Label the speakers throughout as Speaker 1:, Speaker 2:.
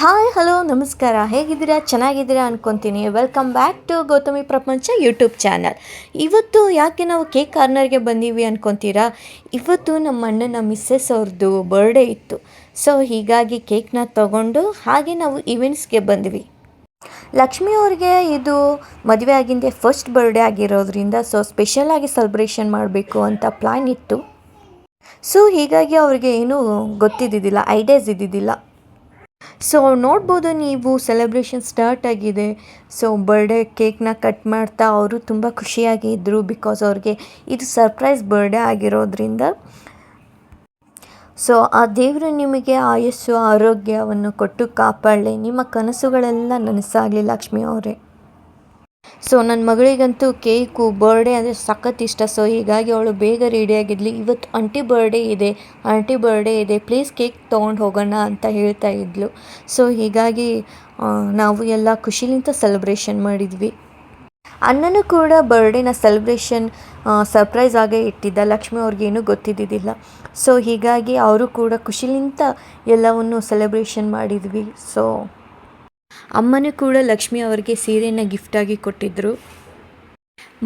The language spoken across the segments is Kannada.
Speaker 1: ಹಾಯ್ ಹಲೋ ನಮಸ್ಕಾರ, ಹೇಗಿದ್ದೀರಾ? ಚೆನ್ನಾಗಿದ್ದೀರಾ ಅನ್ಕೊತೀನಿ. ವೆಲ್ಕಮ್ ಬ್ಯಾಕ್ ಟು ಗೌತಮಿ ಪ್ರಪಂಚ ಯೂಟ್ಯೂಬ್ ಚಾನಲ್. ಇವತ್ತು ಯಾಕೆ ನಾವು ಕೇಕ್ ಕಾರ್ನರ್ಗೆ ಬಂದೀವಿ ಅನ್ಕೊತೀರಾ? ಇವತ್ತು ನಮ್ಮ ಅಣ್ಣನ ಮಿಸ್ಸಸ್ ಅವ್ರದ್ದು ಬರ್ಡೇ ಇತ್ತು. ಸೊ ಹೀಗಾಗಿ ಕೇಕ್ನ ತಗೊಂಡು ಹಾಗೆ ನಾವು ಇವೆಂಟ್ಸ್ಗೆ ಬಂದ್ವಿ. ಲಕ್ಷ್ಮಿ ಅವ್ರಿಗೆ ಇದು ಮದುವೆ ಆಗಿಂದೆ ಫಸ್ಟ್ ಬರ್ಡೇ ಆಗಿರೋದ್ರಿಂದ ಸೊ ಸ್ಪೆಷಲಾಗಿ ಸೆಲೆಬ್ರೇಷನ್ ಮಾಡಬೇಕು ಅಂತ ಪ್ಲ್ಯಾನ್ ಇತ್ತು. ಸೊ ಹೀಗಾಗಿ ಅವ್ರಿಗೆ ಏನೂ ಗೊತ್ತಿದ್ದಿದ್ದಿಲ್ಲ, ಐಡಿಯಾಸ್ ಇದ್ದಿದ್ದಿಲ್ಲ. ಸೊ ನೋಡ್ಬೋದು ನೀವು, ಸೆಲೆಬ್ರೇಷನ್ ಸ್ಟಾರ್ಟ್ ಆಗಿದೆ. ಸೊ ಬರ್ಡೇ ಕೇಕ್ನ ಕಟ್ ಮಾಡ್ತಾ ಅವರು ತುಂಬ ಖುಷಿಯಾಗಿ ಇದ್ದರು. ಬಿಕಾಸ್ ಅವ್ರಿಗೆ ಇದು ಸರ್ಪ್ರೈಸ್ ಬರ್ಡೇ ಆಗಿರೋದ್ರಿಂದ. ಸೊ ಆ ದೇವರು ನಿಮಗೆ ಆಯಸ್ಸು ಆರೋಗ್ಯವನ್ನು ಕೊಟ್ಟು ಕಾಪಾಡಲಿ, ನಿಮ್ಮ ಕನಸುಗಳೆಲ್ಲ ನನಸಾಗಲಿ ಲಕ್ಷ್ಮಿ ಅವರೇ. ಸೊ ನನ್ನ ಮಗಳಿಗಂತೂ ಕೇಕು ಬರ್ಡೇ ಅಂದರೆ ಸಖತ್ ಇಷ್ಟ. ಸೊ ಹೀಗಾಗಿ ಅವಳು ಬೇಗ ರೆಡಿಯಾಗಿದ್ಲಿ. ಇವತ್ತು ಆಂಟಿ ಬರ್ಡೇ ಇದೆ ಪ್ಲೀಸ್ ಕೇಕ್ ತೊಗೊಂಡು ಹೋಗೋಣ ಅಂತ ಹೇಳ್ತಾ ಇದ್ಲು. ಸೊ ಹೀಗಾಗಿ ನಾವು ಎಲ್ಲ ಖುಷಿಲಿಂದ ಸೆಲೆಬ್ರೇಷನ್ ಮಾಡಿದ್ವಿ. ಅಣ್ಣನೂ ಕೂಡ ಬರ್ಡೇನ ಸೆಲೆಬ್ರೇಷನ್ ಸರ್ಪ್ರೈಸ್ ಆಗೇ ಇಟ್ಟಿದ್ದ. ಲಕ್ಷ್ಮಿ ಅವ್ರಿಗೇನೂ ಗೊತ್ತಿದ್ದಿದ್ದಿಲ್ಲ. ಸೊ ಹೀಗಾಗಿ ಅವರು ಕೂಡ ಖುಷಿಲಿಂದ ಎಲ್ಲವನ್ನು ಸೆಲೆಬ್ರೇಷನ್ ಮಾಡಿದ್ವಿ. ಸೊ ಅಮ್ಮನೂ ಕೂಡ ಲಕ್ಷ್ಮಿ ಅವರಿಗೆ ಸೀರೆನ ಗಿಫ್ಟಾಗಿ ಕೊಟ್ಟಿದ್ದರು.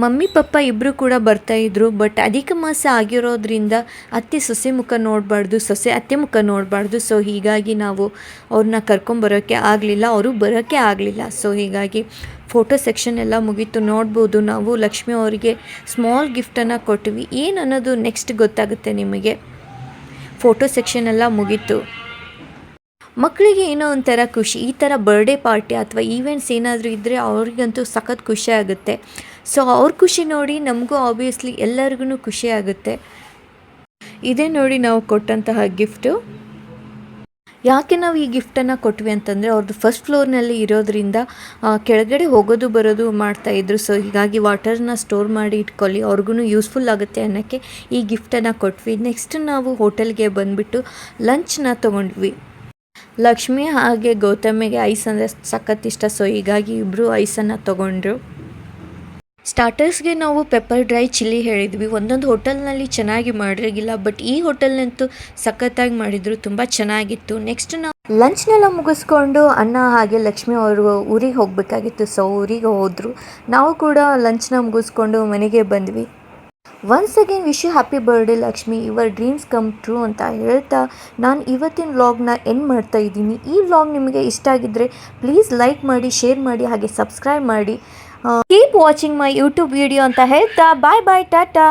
Speaker 1: ಮಮ್ಮಿ ಪಪ್ಪ ಇಬ್ಬರು ಕೂಡ ಬರ್ತಾಯಿದ್ರು. ಬಟ್ ಅಧಿಕ ಮಾಸ ಆಗಿರೋದ್ರಿಂದ ಅತ್ತೆ ಸೊಸೆ ಮುಖ ನೋಡಬಾರ್ದು, ಸೊಸೆ ಅತ್ತೆ ಮುಖ ನೋಡಬಾರ್ದು. ಸೊ ಹೀಗಾಗಿ ನಾವು ಅವ್ರನ್ನ ಕರ್ಕೊಂಬರೋಕ್ಕೆ ಆಗಲಿಲ್ಲ, ಅವರು ಬರೋಕ್ಕೆ ಆಗಲಿಲ್ಲ. ಸೊ ಹೀಗಾಗಿ ಫೋಟೋ ಸೆಕ್ಷನ್ ಎಲ್ಲ ಮುಗೀತು. ನೋಡ್ಬೋದು ನಾವು ಲಕ್ಷ್ಮಿ ಅವರಿಗೆ ಸ್ಮಾಲ್ ಗಿಫ್ಟನ್ನು ಕೊಟ್ವಿ. ಏನು ಅನ್ನೋದು ನೆಕ್ಸ್ಟ್ ಗೊತ್ತಾಗುತ್ತೆ ನಿಮಗೆ. ಫೋಟೋ ಸೆಕ್ಷನ್ ಎಲ್ಲ ಮುಗೀತು. ಮಕ್ಕಳಿಗೆ ಏನೋ ಒಂಥರ ಖುಷಿ. ಈ ಥರ ಬರ್ಡೇ ಪಾರ್ಟಿ ಅಥವಾ ಈವೆಂಟ್ಸ್ ಏನಾದರೂ ಇದ್ದರೆ ಅವ್ರಿಗಂತೂ ಸಖತ್ ಖುಷಿ ಆಗುತ್ತೆ. ಸೊ ಅವ್ರ ಖುಷಿ ನೋಡಿ ನಮಗೂ ಆಬ್ವಿಯಸ್ಲಿ ಎಲ್ಲರಿಗೂ ಖುಷಿ ಆಗುತ್ತೆ. ಇದೇ ನೋಡಿ ನಾವು ಕೊಟ್ಟಂತಹ ಗಿಫ್ಟು. ಯಾಕೆ ನಾವು ಈ ಗಿಫ್ಟನ್ನು ಕೊಟ್ವಿ ಅಂತಂದರೆ ಅವ್ರದ್ದು ಫಸ್ಟ್ ಫ್ಲೋರ್ನಲ್ಲಿ ಇರೋದ್ರಿಂದ ಕೆಳಗಡೆ ಹೋಗೋದು ಬರೋದು ಮಾಡ್ತಾಯಿದ್ರು. ಸೊ ಹೀಗಾಗಿ ವಾಟರ್ನ ಸ್ಟೋರ್ ಮಾಡಿ ಇಟ್ಕೊಳ್ಳಿ, ಅವ್ರಿಗೂ ಯೂಸ್ಫುಲ್ ಆಗುತ್ತೆ ಅನ್ನೋಕ್ಕೆ ಈ ಗಿಫ್ಟನ್ನು ಕೊಟ್ವಿ. ನೆಕ್ಸ್ಟ್ ನಾವು ಹೋಟೆಲ್ಗೆ ಬಂದುಬಿಟ್ಟು ಲಂಚ್ನ ತೊಗೊಂಡ್ವಿ. ಲಕ್ಷ್ಮಿ ಹಾಗೆ ಗೌತಮಿಗೆ ಐಸ್ ಅಂದರೆ ಸಖತ್ ಇಷ್ಟ. ಸೊ ಹೀಗಾಗಿ ಇಬ್ಬರು ಐಸನ್ನು ತೊಗೊಂಡ್ರು. ಸ್ಟಾರ್ಟರ್ಸ್ಗೆ ನಾವು ಪೆಪ್ಪರ್ ಡ್ರೈ ಚಿಲ್ಲಿ ಹೇಳಿದ್ವಿ. ಒಂದೊಂದು ಹೋಟೆಲ್ನಲ್ಲಿ ಚೆನ್ನಾಗಿ ಮಾಡಿರಲಿಲ್ಲ, ಬಟ್ ಈ ಹೋಟೆಲ್ನಂತೂ ಸಖತ್ತಾಗಿ ಮಾಡಿದರು, ತುಂಬ ಚೆನ್ನಾಗಿತ್ತು. ನೆಕ್ಸ್ಟ್ ನಾವು ಲಂಚ್ನೆಲ್ಲ ಮುಗಿಸ್ಕೊಂಡು ಅಣ್ಣ ಹಾಗೆ ಲಕ್ಷ್ಮಿ ಅವರು ಊರಿಗೆ ಹೋಗಬೇಕಾಗಿತ್ತು. ಸೊ ಊರಿಗೆ ಹೋದರು. ನಾವು ಕೂಡ ಲಂಚ್ನ ಮುಗಿಸ್ಕೊಂಡು ಮನೆಗೆ ಬಂದ್ವಿ. Once again wish you happy birthday Lakshmi, your dreams come true ಅಂತ ಹೇಳ್ತಾ ನಾನು ಇವತ್ತಿನ ವ್ಲಾಗ್ನ ಎಂಡ್ ಮಾಡ್ತಾ ಇದ್ದೀನಿ. ಈ ವ್ಲಾಗ್ ನಿಮಗೆ ಇಷ್ಟ ಆಗಿದ್ದರೆ ಪ್ಲೀಸ್ ಲೈಕ್ ಮಾಡಿ, ಶೇರ್ ಮಾಡಿ, ಹಾಗೆ ಸಬ್ಸ್ಕ್ರೈಬ್ ಮಾಡಿ. Keep watching my YouTube video ಅಂತ ಹೇಳ್ತಾ ಬಾಯ್ ಬಾಯ್, ಟಾಟಾ.